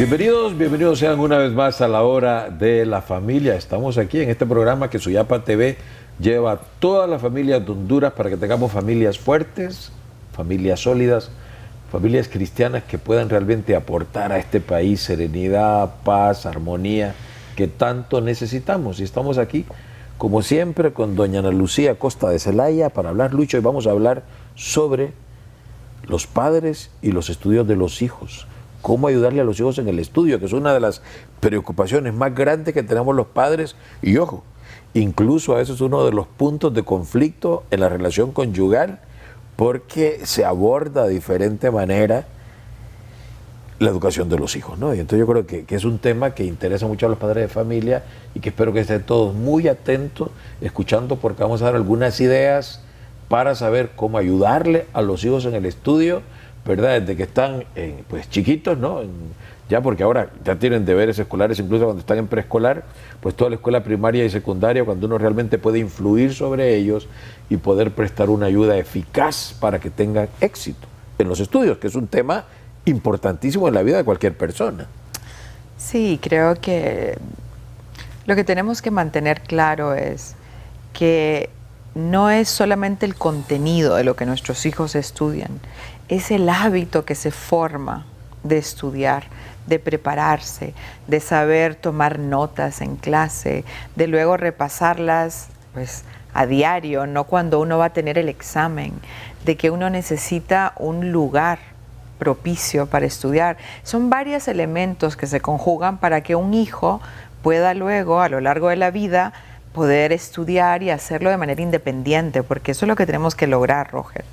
Bienvenidos sean una vez más a la hora de la familia. Estamos aquí en este programa que Suyapa TV lleva a todas las familias de Honduras para que tengamos familias fuertes, familias sólidas, familias cristianas que puedan realmente aportar a este país serenidad, paz, armonía que tanto necesitamos. Y estamos aquí, como siempre, con doña Ana Lucía Costa de Celaya para hablar, Lucho, y vamos a hablar sobre los padres y los estudios de los hijos. Cómo ayudarle a los hijos en el estudio, que es una de las preocupaciones más grandes que tenemos los padres. Y ojo, incluso a veces uno de los puntos de conflicto en la relación conyugal, porque se aborda de diferente manera la educación de los hijos, ¿no? Y entonces yo creo que es un tema que interesa mucho a los padres de familia y que espero que estén todos muy atentos, escuchando, porque vamos a dar algunas ideas para saber cómo ayudarle a los hijos en el estudio, ¿verdad? Desde que están pues chiquitos, ¿no? Ya porque ahora ya tienen deberes escolares, incluso cuando están en preescolar, pues toda la escuela primaria y secundaria, cuando uno realmente puede influir sobre ellos y poder prestar una ayuda eficaz para que tengan éxito en los estudios, que es un tema importantísimo en la vida de cualquier persona. Sí, creo que lo que tenemos que mantener claro es que no es solamente el contenido de lo que nuestros hijos estudian, es el hábito que se forma de estudiar, de prepararse, de saber tomar notas en clase, de luego repasarlas pues a diario, no cuando uno va a tener el examen, de que uno necesita un lugar propicio para estudiar. Son varios elementos que se conjugan para que un hijo pueda luego, a lo largo de la vida, poder estudiar y hacerlo de manera independiente, porque eso es lo que tenemos que lograr, Roger.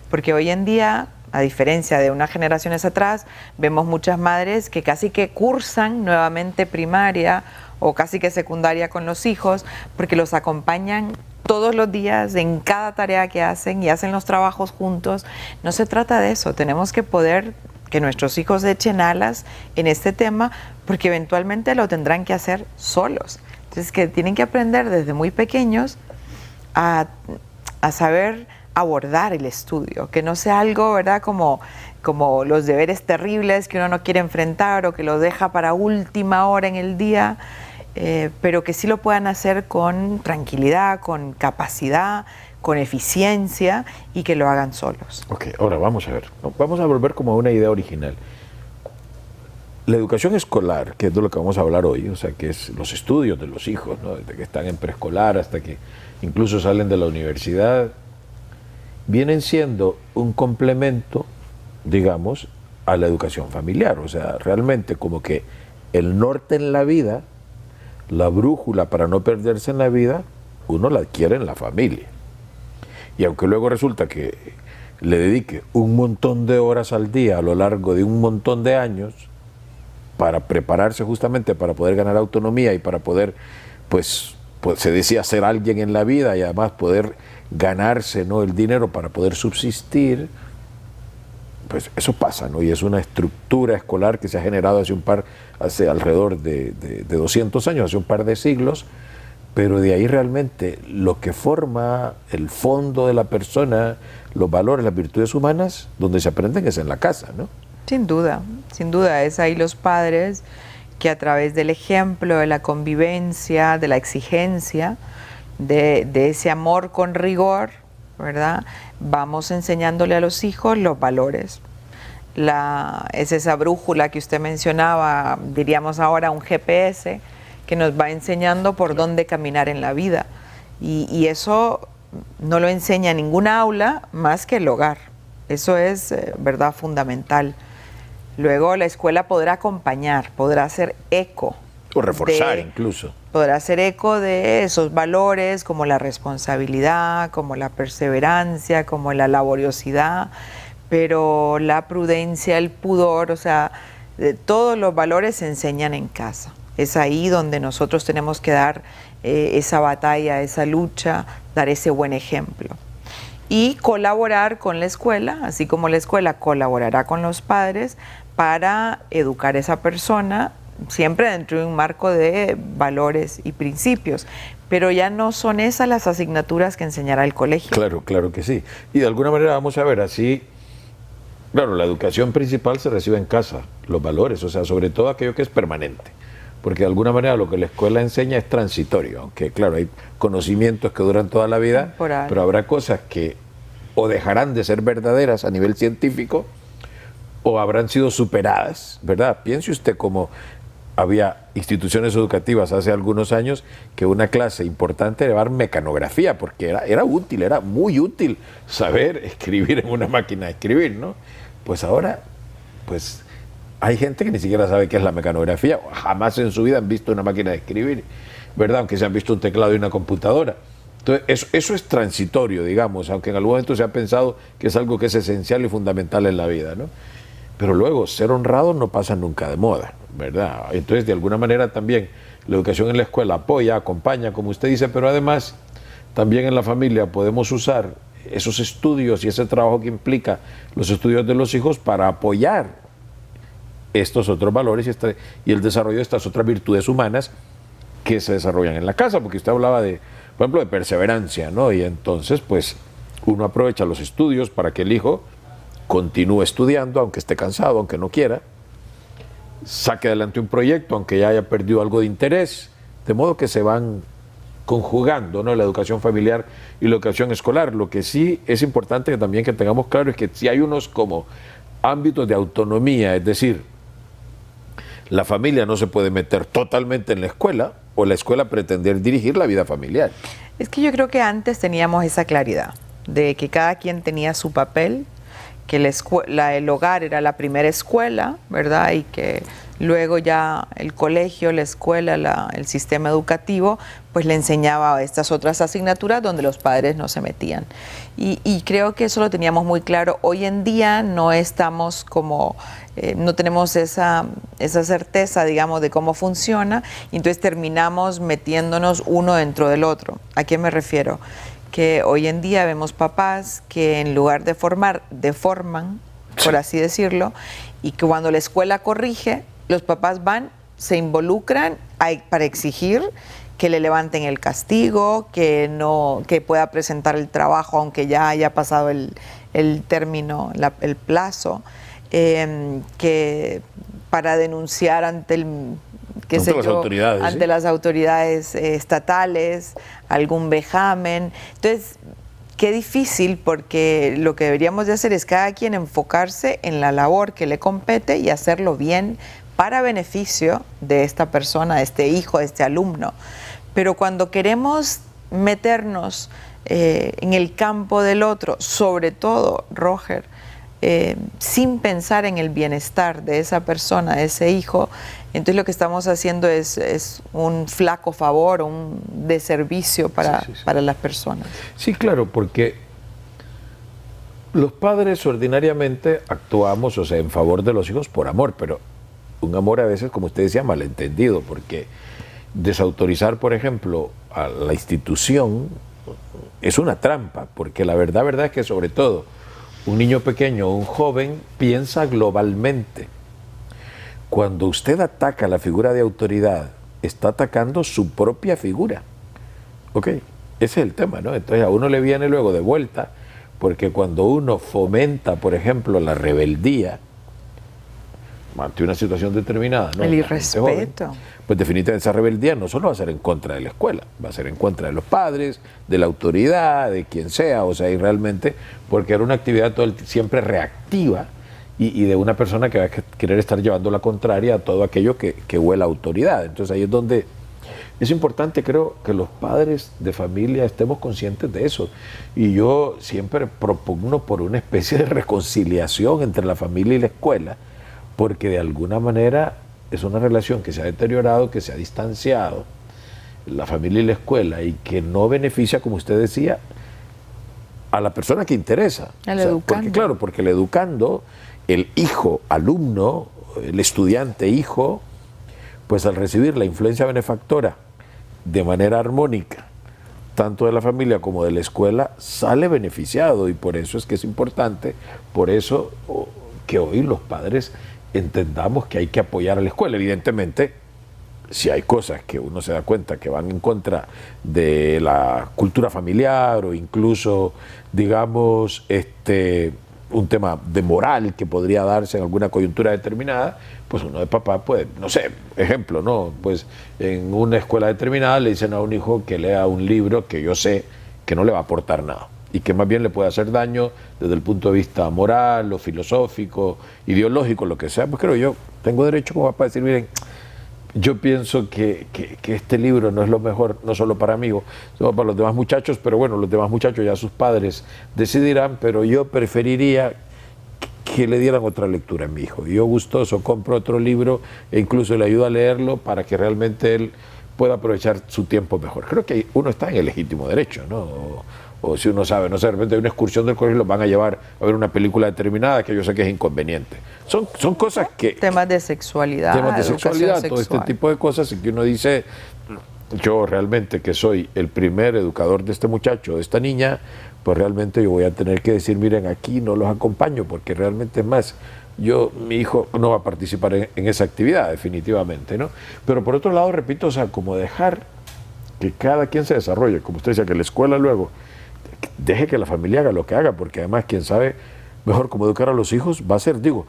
Porque hoy en día, a diferencia de unas generaciones atrás, vemos muchas madres que casi que cursan nuevamente primaria o casi que secundaria con los hijos, porque los acompañan todos los días en cada tarea que hacen y hacen los trabajos juntos. No se trata de eso, tenemos que poder que nuestros hijos echen alas en este tema, porque eventualmente lo tendrán que hacer solos. Entonces, que tienen que aprender desde muy pequeños a saber abordar el estudio, que no sea algo, ¿verdad?, como los deberes terribles que uno no quiere enfrentar o que lo deja para última hora en el día, pero que sí lo puedan hacer con tranquilidad, con capacidad, con eficiencia y que lo hagan solos. Ok, ahora vamos a ver, vamos a volver como a una idea original. La educación escolar, que es de lo que vamos a hablar hoy, o sea, que es los estudios de los hijos, ¿no? Desde que están en preescolar hasta que incluso salen de la universidad, vienen siendo un complemento, digamos, a la educación familiar. O sea, realmente como que el norte en la vida, la brújula para no perderse en la vida, uno la adquiere en la familia. Y aunque luego resulta que le dedique un montón de horas al día a lo largo de un montón de años, para prepararse justamente para poder ganar autonomía y para poder, pues se decía, ser alguien en la vida y además poder ganarse, ¿no?, el dinero para poder subsistir, pues eso pasa, ¿no? Y es una estructura escolar que se ha generado hace alrededor de 200 años, hace un par de siglos, pero de ahí realmente lo que forma el fondo de la persona, los valores, las virtudes humanas, donde se aprenden es en la casa, ¿no? Sin duda, es ahí los padres que a través del ejemplo, de la convivencia, de la exigencia, de ese amor con rigor, ¿verdad?, vamos enseñándole a los hijos los valores. Es esa brújula que usted mencionaba, diríamos ahora un GPS, que nos va enseñando por dónde caminar en la vida. Y eso no lo enseña ninguna aula más que el hogar. Eso es, verdad, fundamental. Luego la escuela podrá acompañar, podrá hacer eco. O reforzar incluso. Podrá hacer eco de esos valores como la responsabilidad, como la perseverancia, como la laboriosidad, pero la prudencia, el pudor, o sea, todos los valores se enseñan en casa. Es ahí donde nosotros tenemos que dar esa batalla, esa lucha, dar ese buen ejemplo. Y colaborar con la escuela, así como la escuela colaborará con los padres para educar a esa persona, siempre dentro de un marco de valores y principios. Pero ya no son esas las asignaturas que enseñará el colegio. Claro, claro que sí. Y de alguna manera vamos a ver, así Claro, la educación principal se recibe en casa, los valores, o sea, sobre todo aquello que es permanente. Porque de alguna manera lo que la escuela enseña es transitorio, aunque claro, hay conocimientos que duran toda la vida, Temporal. pero habrá cosas que o dejarán de ser verdaderas a nivel científico o habrán sido superadas, ¿verdad? Piense usted cómo había instituciones educativas hace algunos años que una clase importante era llevar mecanografía, porque era útil, era muy útil saber escribir en una máquina de escribir, ¿no? Pues ahora, pues hay gente que ni siquiera sabe qué es la mecanografía, jamás en su vida han visto una máquina de escribir, ¿verdad? Aunque se han visto un teclado y una computadora. Entonces, eso es transitorio, digamos, aunque en algún momento se ha pensado que es algo que es esencial y fundamental en la vida, ¿no? Pero luego, ser honrado no pasa nunca de moda, ¿verdad? Entonces, de alguna manera también, la educación en la escuela apoya, acompaña, como usted dice, pero además, también en la familia podemos usar esos estudios y ese trabajo que implica los estudios de los hijos para apoyar estos otros valores y el desarrollo de estas otras virtudes humanas que se desarrollan en la casa, porque usted hablaba de, por ejemplo, de perseverancia, ¿no? Y entonces, pues, uno aprovecha los estudios para que el hijo continúe estudiando, aunque esté cansado, aunque no quiera, saque adelante un proyecto, aunque ya haya perdido algo de interés, de modo que se van conjugando, ¿no?, la educación familiar y la educación escolar. Lo que sí es importante que también que tengamos claro es que si hay unos como ámbitos de autonomía, es decir, la familia no se puede meter totalmente en la escuela o la escuela pretender dirigir la vida familiar. Es que yo creo que antes teníamos esa claridad de que cada quien tenía su papel, que el hogar era la primera escuela, ¿verdad? Y que luego ya el colegio, la escuela, el sistema educativo, pues le enseñaba estas otras asignaturas donde los padres no se metían. Y creo que eso lo teníamos muy claro. Hoy en día no estamos como, no tenemos esa certeza, digamos, de cómo funciona, y entonces terminamos metiéndonos uno dentro del otro. ¿A qué me refiero? Que hoy en día vemos papás que en lugar de formar, deforman, por así decirlo, y que cuando la escuela corrige, los papás van, se involucran para exigir que le levanten el castigo, que pueda presentar el trabajo aunque ya haya pasado el término, el plazo, que para denunciar ante las autoridades estatales, algún vejamen. Entonces, qué difícil, porque lo que deberíamos de hacer es cada quien enfocarse en la labor que le compete y hacerlo bien para beneficio de esta persona, de este hijo, de este alumno. Pero cuando queremos meternos en el campo del otro, sobre todo, Roger, sin pensar en el bienestar de esa persona, de ese hijo, entonces lo que estamos haciendo es un flaco favor, un deservicio para las personas. Sí, claro, porque los padres ordinariamente actuamos, o sea, en favor de los hijos por amor, pero un amor a veces, como usted decía, malentendido, porque desautorizar, por ejemplo, a la institución es una trampa, porque la verdad es que sobre todo un niño pequeño o un joven piensa globalmente. Cuando usted ataca la figura de autoridad, está atacando su propia figura. ¿Ok? Ese es el tema, ¿no? Entonces a uno le viene luego de vuelta, porque cuando uno fomenta, por ejemplo, la rebeldía ante una situación determinada, ¿no?, el irrespeto, joven, pues definitivamente esa rebeldía no solo va a ser en contra de la escuela, va a ser en contra de los padres, de la autoridad, de quien sea, o sea, y realmente, porque era una actividad siempre reactiva y de una persona que va a querer estar llevando la contraria a todo aquello que huele a autoridad. Entonces ahí es donde es importante, creo, que los padres de familia estemos conscientes de eso. Y yo siempre propugno por una especie de reconciliación entre la familia y la escuela, porque de alguna manera es una relación que se ha deteriorado, que se ha distanciado, la familia y la escuela, y que no beneficia, como usted decía, a la persona que interesa. Al educando. Porque el educando, el hijo, alumno, el estudiante, hijo, pues al recibir la influencia benefactora de manera armónica, tanto de la familia como de la escuela, sale beneficiado, y por eso es que es importante, por eso que hoy los padres entendamos que hay que apoyar a la escuela. Evidentemente, si hay cosas que uno se da cuenta que van en contra de la cultura familiar o incluso, digamos, un tema de moral que podría darse en alguna coyuntura determinada, pues uno de papá puede, no sé, ejemplo, ¿no? Pues en una escuela determinada le dicen a un hijo que lea un libro que yo sé que no le va a aportar nada y que más bien le puede hacer daño desde el punto de vista moral o filosófico, ideológico, lo que sea. Pues creo yo tengo derecho como papá a decir, miren, yo pienso que este libro no es lo mejor, no solo para mí, sino para los demás muchachos, pero bueno, los demás muchachos ya sus padres decidirán, pero yo preferiría que le dieran otra lectura a mi hijo. Yo gustoso compro otro libro e incluso le ayudo a leerlo para que realmente él pueda aprovechar su tiempo mejor. Creo que uno está en el legítimo derecho, ¿no? O si uno sabe, no sé, de repente hay una excursión del colegio, los van a llevar a ver una película determinada que yo sé que es inconveniente. Son cosas que... Temas de sexualidad. Temas de sexualidad, sexual. todo este tipo de cosas, y que uno dice, yo realmente que soy el primer educador de este muchacho, de esta niña, pues realmente yo voy a tener que decir, miren, aquí no los acompaño, porque realmente es más, mi hijo no va a participar en esa actividad, definitivamente, ¿no? Pero por otro lado, repito, o sea, como dejar que cada quien se desarrolle, como usted decía, que la escuela luego deje que la familia haga lo que haga, porque además quien sabe mejor cómo educar a los hijos va a ser, digo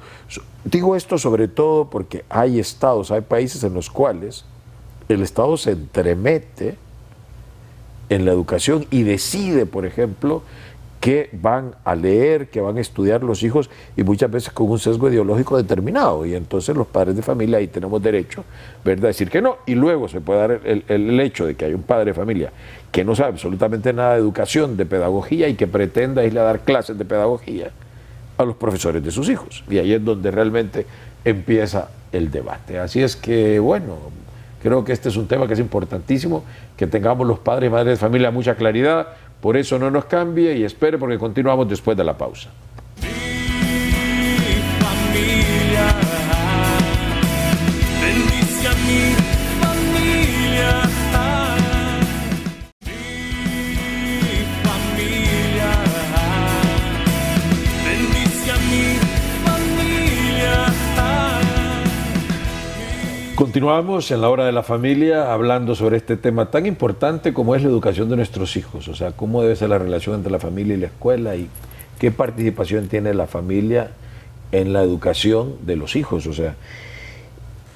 esto sobre todo porque hay estados, hay países en los cuales el Estado se entremete en la educación y decide, por ejemplo, qué van a leer, qué van a estudiar los hijos, y muchas veces con un sesgo ideológico determinado, y entonces los padres de familia ahí tenemos derecho, ¿verdad?, a decir que no, y luego se puede dar el hecho de que hay un padre de familia que no sabe absolutamente nada de educación, de pedagogía, y que pretenda irle a dar clases de pedagogía a los profesores de sus hijos, y ahí es donde realmente empieza el debate. Así es que, bueno, creo que este es un tema que es importantísimo, que tengamos los padres y madres de familia mucha claridad. Por eso no nos cambie y espere, porque continuamos después de la pausa. Mi familia, bendice a mi familia. Mi familia, bendice a mi familia. Continuamos en la hora de la familia hablando sobre este tema tan importante como es la educación de nuestros hijos, o sea, cómo debe ser la relación entre la familia y la escuela y qué participación tiene la familia en la educación de los hijos. O sea,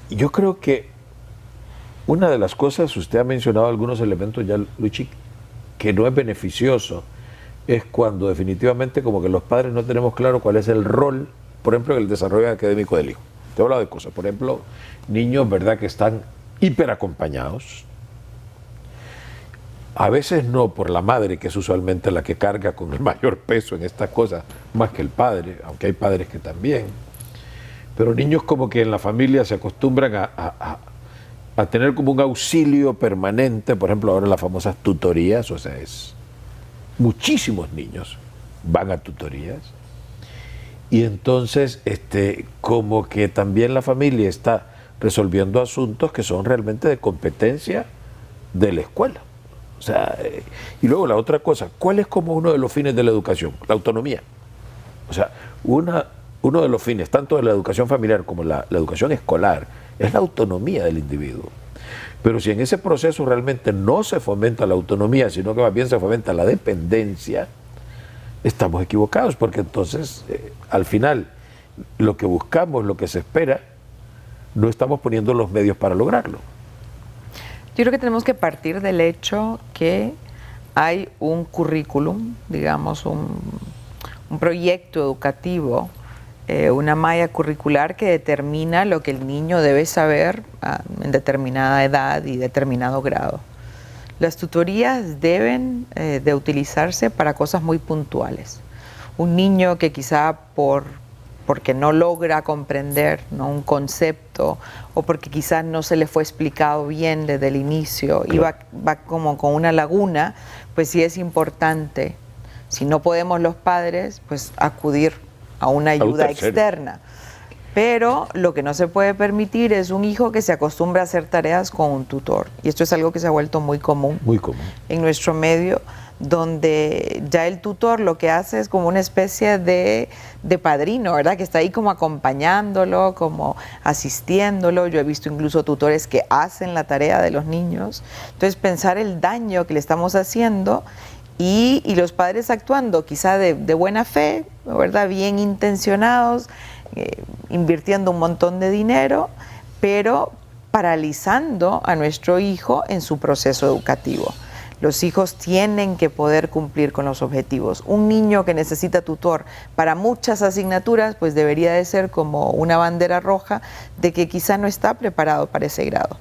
yo creo que una de las cosas, usted ha mencionado algunos elementos ya, Luchi, que no es beneficioso, es cuando definitivamente como que los padres no tenemos claro cuál es el rol, por ejemplo, en el desarrollo académico del hijo. Te he hablado de cosas, por ejemplo, niños, ¿verdad?, que están hiperacompañados, a veces no por la madre, que es usualmente la que carga con el mayor peso en estas cosas, más que el padre, aunque hay padres que también, pero niños como que en la familia se acostumbran a tener como un auxilio permanente, por ejemplo, ahora las famosas tutorías, o sea, muchísimos niños van a tutorías. Y entonces, como que también la familia está resolviendo asuntos que son realmente de competencia de la escuela. O sea, y luego la otra cosa, ¿cuál es como uno de los fines de la educación? La autonomía. O sea, uno de los fines, tanto de la educación familiar como la educación escolar, es la autonomía del individuo. Pero si en ese proceso realmente no se fomenta la autonomía, sino que más bien se fomenta la dependencia, estamos equivocados, porque entonces al final lo que buscamos, lo que se espera, no estamos poniendo los medios para lograrlo. Yo creo que tenemos que partir del hecho que hay un currículum, digamos, un proyecto educativo, una malla curricular que determina lo que el niño debe saber en determinada edad y determinado grado. Las tutorías deben de utilizarse para cosas muy puntuales. Un niño que quizá porque no logra comprender, ¿no?, un concepto, o porque quizás no se le fue explicado bien desde el inicio, y va como con una laguna, pues sí es importante, si no podemos los padres, pues acudir a una ayuda externa. Pero lo que no se puede permitir es un hijo que se acostumbre a hacer tareas con un tutor. Y esto es algo que se ha vuelto muy común en nuestro medio, donde ya el tutor lo que hace es como una especie de padrino, ¿verdad?, que está ahí como acompañándolo, como asistiéndolo. Yo he visto incluso tutores que hacen la tarea de los niños. Entonces, pensar el daño que le estamos haciendo y los padres actuando quizá de buena fe, ¿verdad? Bien intencionados, invirtiendo un montón de dinero, pero paralizando a nuestro hijo en su proceso educativo. Los hijos tienen que poder cumplir con los objetivos. Un niño que necesita tutor para muchas asignaturas, pues debería de ser como una bandera roja de que quizá no está preparado para ese grado.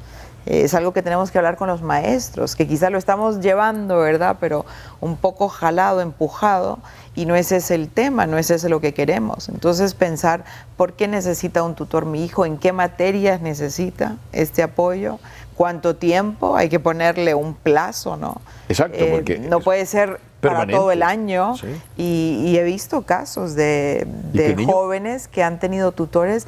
Es algo que tenemos que hablar con los maestros, que quizá lo estamos llevando, ¿verdad? Pero un poco jalado, empujado, y no ese es el tema, no es ese lo que queremos. Entonces pensar, ¿por qué necesita un tutor mi hijo? ¿En qué materias necesita este apoyo? ¿Cuánto tiempo? Hay que ponerle un plazo, ¿no? Exacto, porque no puede ser para todo el año. Sí. Y he visto casos de jóvenes que han tenido tutores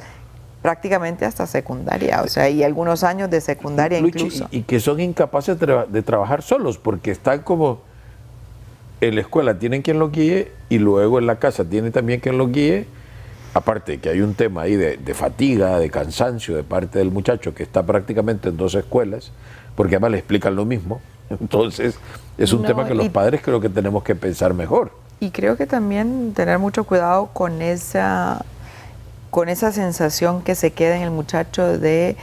prácticamente hasta secundaria, o sea, y algunos años de secundaria incluso. Y que son incapaces de trabajar solos, porque están como en la escuela tienen quien los guíe y luego en la casa tienen también quien los guíe. Aparte que hay un tema ahí de fatiga, de cansancio de parte del muchacho que está prácticamente en 2 escuelas, porque además le explican lo mismo. Entonces es un tema que los padres creo que tenemos que pensar mejor. Y creo que también tener mucho cuidado con esa sensación que se queda en el muchacho de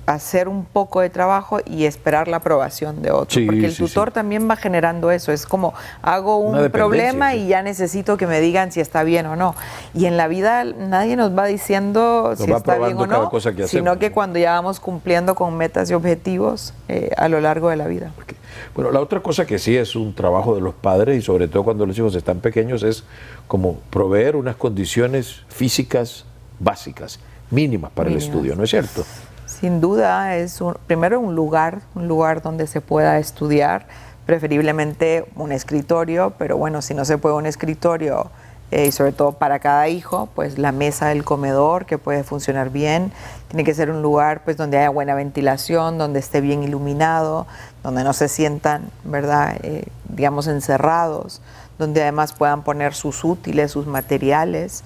hacer un poco de trabajo y esperar la aprobación de otro, Sí, porque el tutor también va generando eso, es como hago un problema y ya necesito que me digan si está bien o no, y en la vida nadie nos va diciendo si está bien o no, sino que cuando ya vamos cumpliendo con metas y objetivos a lo largo de la vida. Okay. Bueno, la otra cosa que sí es un trabajo de los padres y sobre todo cuando los hijos están pequeños es como proveer unas condiciones físicas básicas, mínimas para el estudio, ¿no es cierto? Sin duda, es primero un lugar donde se pueda estudiar, preferiblemente un escritorio, pero bueno, si no se puede un escritorio, y sobre todo para cada hijo, pues la mesa del comedor que puede funcionar bien. Tiene que ser un lugar pues donde haya buena ventilación, donde esté bien iluminado, donde no se sientan, ¿verdad? Digamos, encerrados, donde además puedan poner sus útiles, sus materiales,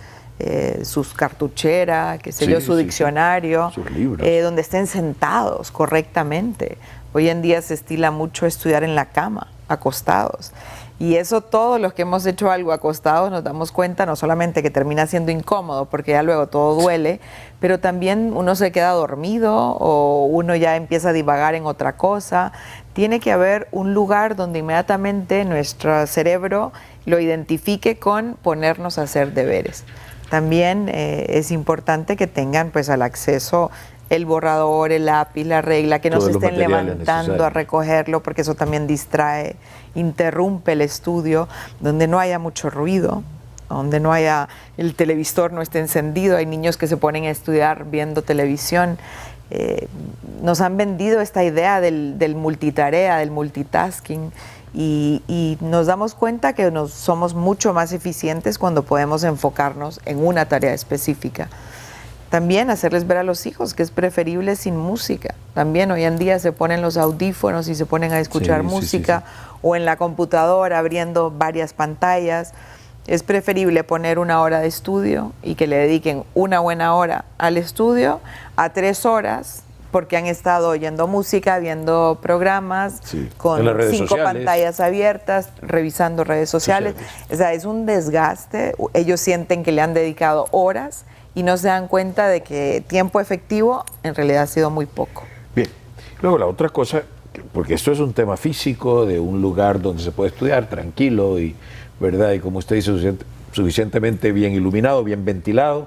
sus cartucheras, qué sé yo, su diccionario, sus libros, donde estén sentados correctamente. Hoy en día se estila mucho estudiar en la cama, acostados. Y eso, todos los que hemos hecho algo acostados nos damos cuenta no solamente que termina siendo incómodo, porque ya luego todo duele, pero también uno se queda dormido o uno ya empieza a divagar en otra cosa. Tiene que haber un lugar donde inmediatamente nuestro cerebro lo identifique con ponernos a hacer deberes. También es importante que tengan pues al acceso el borrador, el lápiz, la regla, que no se estén levantando a recogerlo, porque eso también distrae, interrumpe el estudio, donde no haya mucho ruido, donde no haya, el televisor no esté encendido. Hay niños que se ponen a estudiar viendo televisión. Nos han vendido esta idea del multitarea, del multitasking, y nos damos cuenta que somos mucho más eficientes cuando podemos enfocarnos en una tarea específica. También hacerles ver a los hijos que es preferible sin música. También hoy en día se ponen los audífonos y se ponen a escuchar música, o en la computadora abriendo varias pantallas. Es preferible poner 1 hora de estudio y que le dediquen 1 buena hora al estudio a 3 horas porque han estado oyendo música, viendo programas, con 5 pantallas abiertas, revisando redes sociales. O sea, es un desgaste. Ellos sienten que le han dedicado horas y no se dan cuenta de que tiempo efectivo en realidad ha sido muy poco. Bien, luego la otra cosa, porque esto es un tema físico, de un lugar donde se puede estudiar tranquilo y, ¿verdad? Y como usted dice, suficientemente bien iluminado, bien ventilado.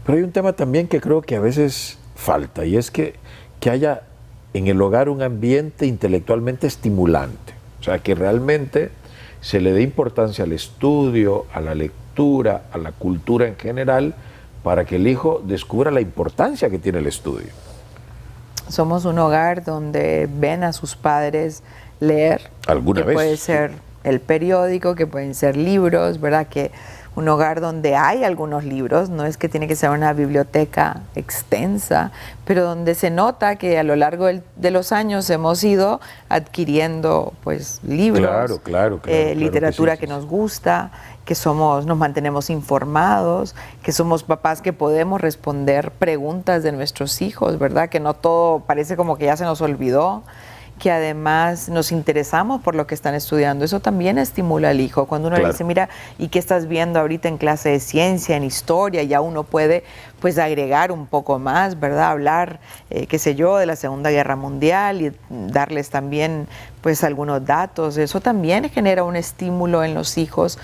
Pero hay un tema también que creo que a veces falta, y es que haya en el hogar un ambiente intelectualmente estimulante. O sea, que realmente se le dé importancia al estudio, a la lectura, a la cultura en general, para que el hijo descubra la importancia que tiene el estudio. Somos un hogar donde ven a sus padres leer. ¿Alguna vez? Puede ser el periódico, que pueden ser libros, ¿verdad? Que un hogar donde hay algunos libros, no es que tiene que ser una biblioteca extensa, pero donde se nota que a lo largo de los años hemos ido adquiriendo pues libros, claro, literatura que nos gusta, que nos mantenemos informados, que somos papás que podemos responder preguntas de nuestros hijos, ¿verdad? Que no todo parece como que ya se nos olvidó, que además nos interesamos por lo que están estudiando. Eso también estimula al hijo. Cuando uno le dice, mira, ¿y qué estás viendo ahorita en clase de ciencia, en historia? Ya uno puede pues agregar un poco más, ¿verdad? Hablar, qué sé yo, de la Segunda Guerra Mundial y darles también pues algunos datos. Eso también genera un estímulo en los hijos,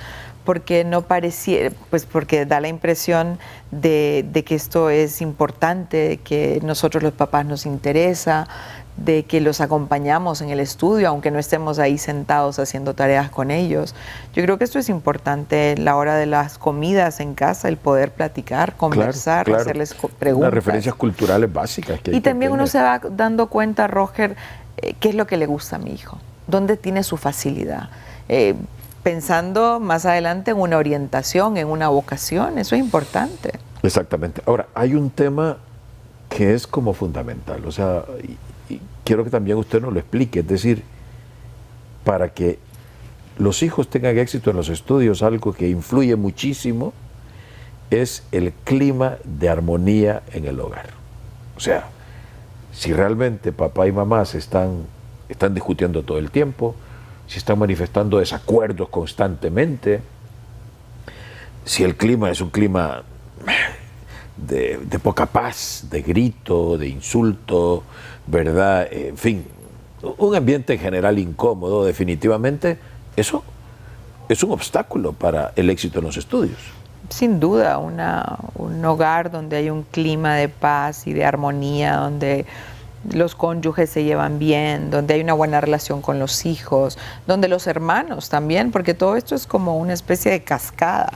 porque no pareciera, pues porque da la impresión de que esto es importante, de que nosotros los papás nos interesa, de que los acompañamos en el estudio, aunque no estemos ahí sentados haciendo tareas con ellos. Yo creo que esto es importante en la hora de las comidas en casa, el poder platicar, conversar, hacerles preguntas. Las referencias culturales básicas. Y también uno se va dando cuenta, Roger, qué es lo que le gusta a mi hijo, dónde tiene su facilidad. Pensando más adelante en una orientación, en una vocación, eso es importante. Exactamente. Ahora, hay un tema que es como fundamental, o sea, y quiero que también usted nos lo explique, es decir, para que los hijos tengan éxito en los estudios, algo que influye muchísimo es el clima de armonía en el hogar. O sea, si realmente papá y mamá están discutiendo todo el tiempo, si están manifestando desacuerdos constantemente, si el clima es un clima de poca paz, de grito, de insulto, ¿verdad? En fin, un ambiente en general incómodo, definitivamente, eso es un obstáculo para el éxito en los estudios. Sin duda, un hogar donde hay un clima de paz y de armonía, donde los cónyuges se llevan bien, donde hay una buena relación con los hijos, donde los hermanos también, porque todo esto es como una especie de cascada.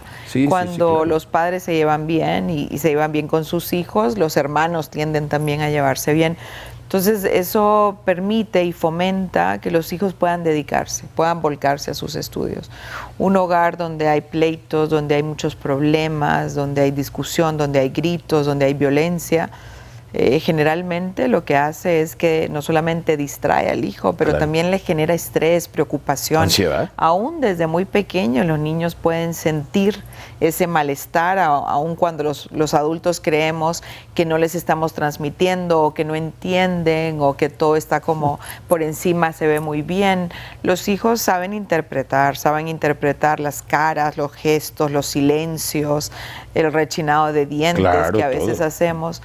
Cuando claro, los padres se llevan bien y se llevan bien con sus hijos, los hermanos tienden también a llevarse bien. Entonces eso permite y fomenta que los hijos puedan dedicarse, puedan volcarse a sus estudios. Un hogar donde hay pleitos, donde hay muchos problemas, donde hay discusión, donde hay gritos, donde hay violencia, generalmente lo que hace es que no solamente distrae al hijo, pero claro, también le genera estrés, preocupación. Ansiedad. Aún desde muy pequeños los niños pueden sentir ese malestar, aun cuando los adultos creemos que no les estamos transmitiendo o que no entienden o que todo está como por encima, se ve muy bien. Los hijos saben interpretar las caras, los gestos, los silencios, el rechinado de dientes, claro, que a veces hacemos.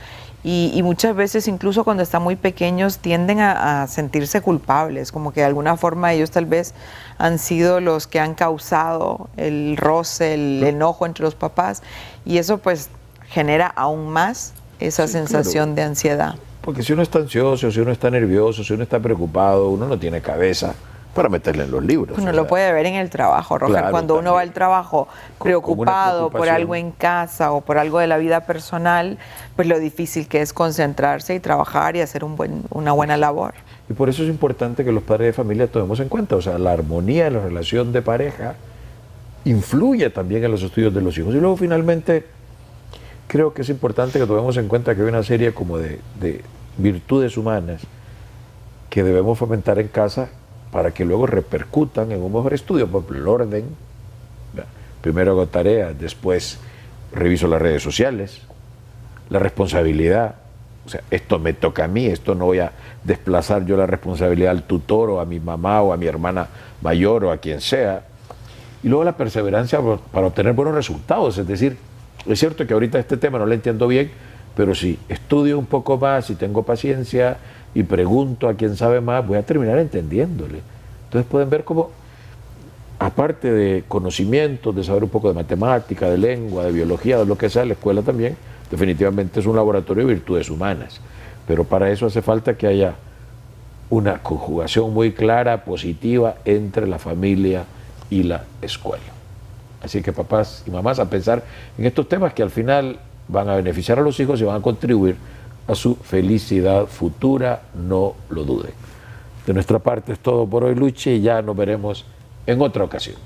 Y muchas veces, incluso cuando están muy pequeños, tienden a sentirse culpables, como que de alguna forma ellos tal vez han sido los que han causado el roce, el enojo entre los papás, y eso pues genera aún más esa sensación de ansiedad. Porque si uno está ansioso, si uno está nervioso, si uno está preocupado, uno no tiene cabeza para meterle en los libros. Uno lo puede ver en el trabajo, Roger. Claro, cuando uno va al trabajo preocupado por algo en casa o por algo de la vida personal, pues lo difícil que es concentrarse y trabajar y hacer una buena labor. Y por eso es importante que los padres de familia tomemos en cuenta, o sea, la armonía en la relación de pareja influye también en los estudios de los hijos. Y luego finalmente creo que es importante que tomemos en cuenta que hay una serie como de virtudes humanas que debemos fomentar en casa para que luego repercutan en un mejor estudio. Por ejemplo, el orden. Primero hago tareas, después reviso las redes sociales, la responsabilidad. O sea, esto me toca a mí, esto no voy a desplazar yo la responsabilidad al tutor o a mi mamá o a mi hermana mayor o a quien sea. Y luego la perseverancia para obtener buenos resultados. Es decir, es cierto que ahorita este tema no lo entiendo bien, pero si estudio un poco más, si tengo paciencia y pregunto a quien sabe más, voy a terminar entendiéndole. Entonces pueden ver cómo, aparte de conocimientos, de saber un poco de matemática, de lengua, de biología, de lo que sea, la escuela también definitivamente es un laboratorio de virtudes humanas. Pero para eso hace falta que haya una conjugación muy clara, positiva, entre la familia y la escuela. Así que papás y mamás, a pensar en estos temas que al final van a beneficiar a los hijos y van a contribuir a su felicidad futura, no lo duden. De nuestra parte es todo por hoy, Luchi, y ya nos veremos en otra ocasión.